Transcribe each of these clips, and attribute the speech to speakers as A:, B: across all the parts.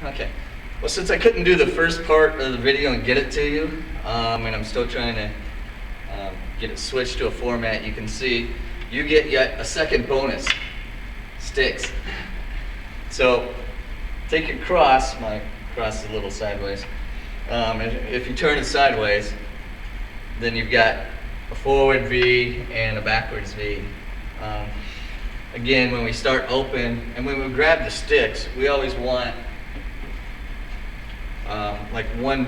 A: Okay. Well, since I couldn't do the first part of the video and get it to you, and I'm still trying to get it switched to a format you can see, you get yet a second bonus, sticks. So take your cross, my cross is a little sideways. If you turn it sideways, then you've got a forward V and a backwards V. Again, when we start open, and when we grab the sticks, we always want like one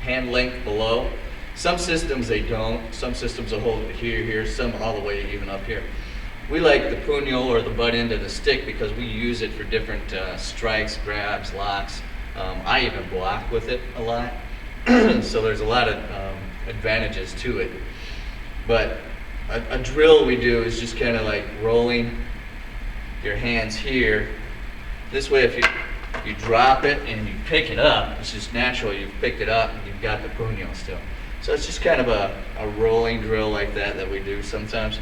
A: hand length below. Some systems they don't. Some systems will hold it here, some all the way even up here. We like the puño or the butt end of the stick because we use it for different strikes, grabs, locks. I even block with it a lot. So there's a lot of advantages to it. But a drill we do is just kind of like rolling your hands here. This way, if you drop it and you pick it up, it's just natural. You've picked it up and you've got the puño still. So it's just kind of a rolling drill like that we do sometimes,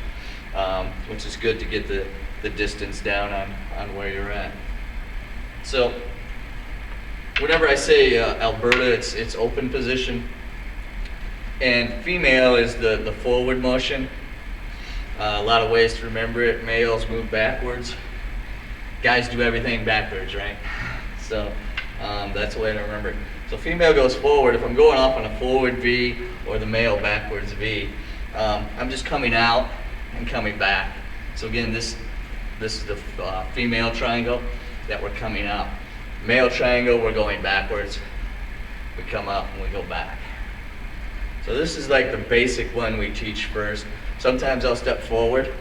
A: which is good to get the distance down on where you're at. So whenever I say Alberta, it's open position. And female is the forward motion. A lot of ways to remember it. Males move backwards. Guys do everything backwards, right? So that's the way to remember it. So female goes forward. If I'm going off on a forward V or the male backwards V, I'm just coming out and coming back. So again, this is the female triangle that we're coming out. Male triangle, we're going backwards. We come up and we go back. So this is like the basic one we teach first. Sometimes I'll step forward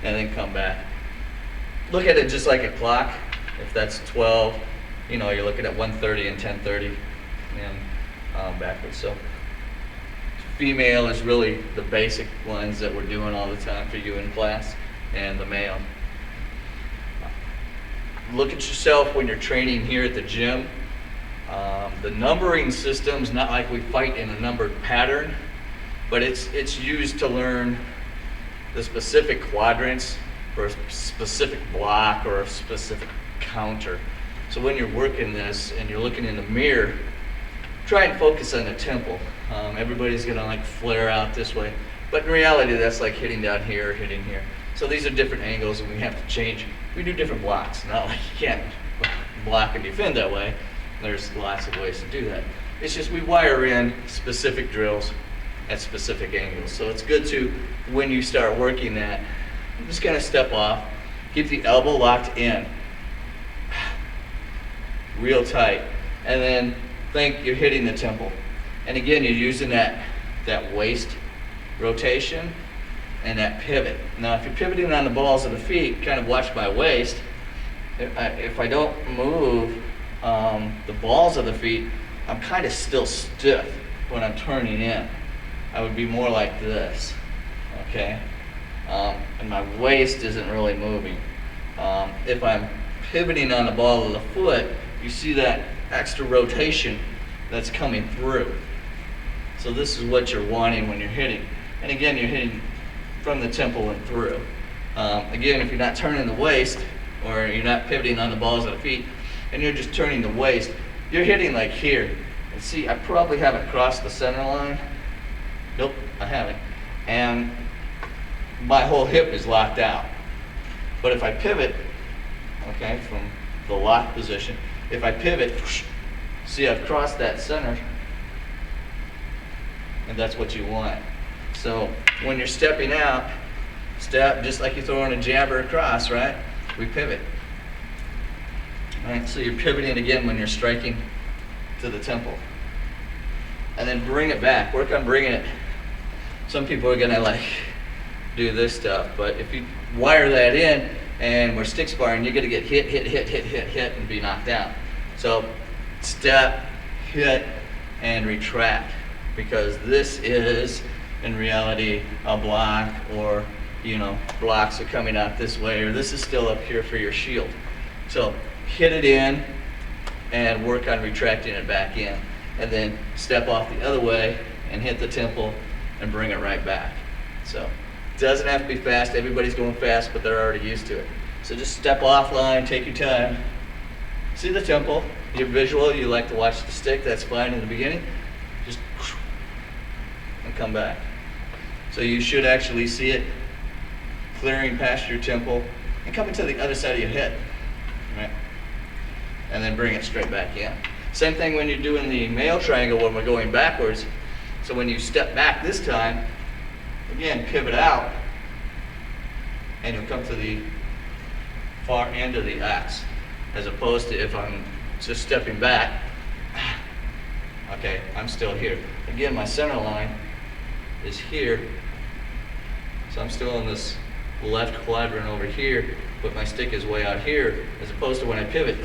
A: and then come back. Look at it just like a clock. If that's 12, you're looking at 1:30 and 10:30 and backwards. So female is really the basic ones that we're doing all the time for you in class, and the male. Look at yourself when you're training here at the gym. The numbering system's not like we fight in a numbered pattern, but it's used to learn the specific quadrants for a specific block or a specific counter. So when you're working this and you're looking in the mirror, try and focus on the temple. Everybody's gonna like flare out this way, but in reality that's like hitting down here, hitting here. So these are different angles and we have to change. We do different blocks, not like you can't block and defend that way. There's lots of ways to do that. It's just we wire in specific drills at specific angles. So it's good to, when you start working that, just kind of step off, keep the elbow locked in, real tight, and then think you're hitting the temple. And again, you're using that waist rotation and that pivot. Now, if you're pivoting on the balls of the feet, kind of watch my waist. If I don't move the balls of the feet, I'm kind of still stiff when I'm turning in. I would be more like this, okay? And my waist isn't really moving. If I'm pivoting on the ball of the foot, you see that extra rotation that's coming through. So this is what you're wanting when you're hitting. And again, you're hitting from the temple and through. Again, if you're not turning the waist, or you're not pivoting on the balls of the feet, and you're just turning the waist, you're hitting like here. And see, I probably haven't crossed the center line. Nope, I haven't. And my whole hip is locked out. But if I pivot, okay, from the lock position, if I pivot, see, I've crossed that center, and that's what you want. So when you're stepping out, step just like you're throwing a jabber across, right? We pivot. All right, so you're pivoting again when you're striking to the temple. And then bring it back. Work on bringing it. Some people are gonna like do this stuff, but if you wire that in and we're stick sparring, you're gonna get hit, and be knocked out. So step, hit, and retract, because this is in reality a block, or blocks are coming out this way, or this is still up here for your shield. So hit it in and work on retracting it back in, and then step off the other way and hit the temple and bring it right back. So it doesn't have to be fast. Everybody's going fast, but they're already used to it. So just step offline, take your time, see the temple, you're visual, you like to watch the stick, that's fine in the beginning. Just and come back. So you should actually see it clearing past your temple and coming to the other side of your head, right? And then bring it straight back in. Same thing when you're doing the male triangle when we're going backwards. So when you step back this time, again, pivot out, and you'll come to the far end of the axe, as opposed to if I'm just stepping back, okay, I'm still here. Again, my center line is here, so I'm still in this left quadrant over here, but my stick is way out here, as opposed to when I pivot,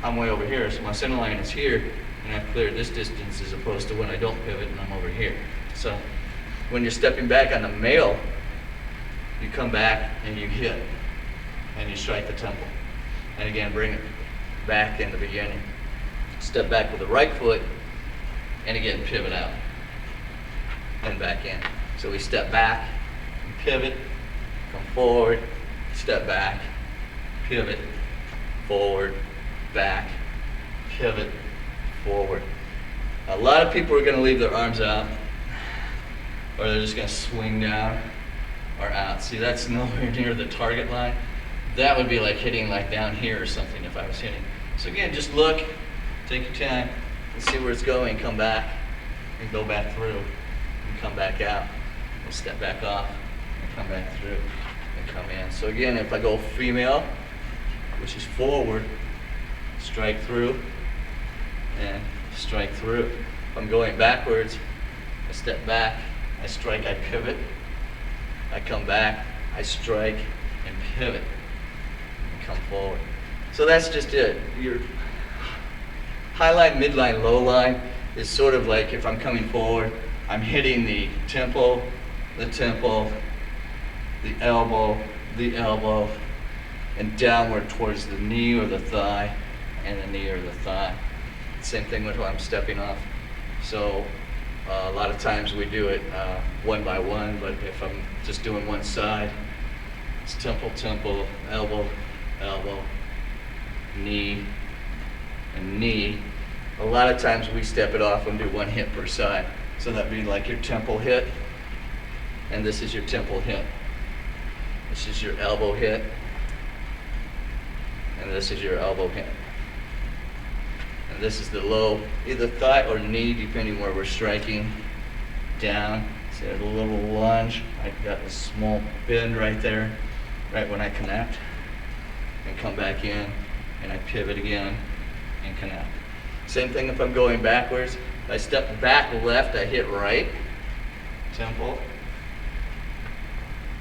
A: I'm way over here, so my center line is here, and I've cleared this distance as opposed to when I don't pivot and I'm over here. So when you're stepping back on the male, you come back and you hit, and you strike the temple. And again, bring it back in the beginning. Step back with the right foot, and again, pivot out, and back in. So we step back, pivot, come forward, step back, pivot, forward, back, pivot, forward. A lot of people are going to leave their arms out, or they're just going to swing down or out. See, that's nowhere near the target line. That would be like hitting like down here or something if I was hitting. So again, just look, take your time, and see where it's going, come back, and go back through, and come back out. We'll step back off, and come back through, and come in. So again, if I go female, which is forward, strike through, and strike through. If I'm going backwards, I step back, I strike, I pivot, I come back, I strike, and pivot, and come forward. So that's just it. Your high line, midline, low line is sort of like if I'm coming forward, I'm hitting the temple, the elbow, and downward towards the knee or the thigh, and the knee or the thigh. Same thing with when I'm stepping off. So a lot of times we do it one by one, but if I'm just doing one side, it's temple, elbow, knee, and knee. A lot of times we step it off and do one hit per side. So that'd be like your temple hit, and this is your temple hit. This is your elbow hit, and this is your elbow hit. And this is the low, either thigh or knee, depending where we're striking down. See a little lunge. I've got a small bend right there, right when I connect, and come back in, and I pivot again, and connect. Same thing if I'm going backwards. If I step back left, I hit right, temple,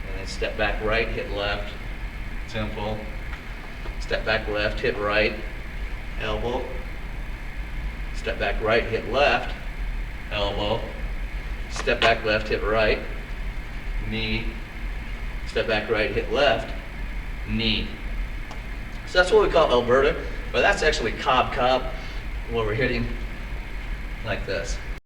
A: and then step back right, hit left, temple, step back left, hit right, elbow, step back right, hit left, elbow, step back left, hit right, knee, step back right, hit left, knee. So that's what we call Alberta, but that's actually cob, where we're hitting like this.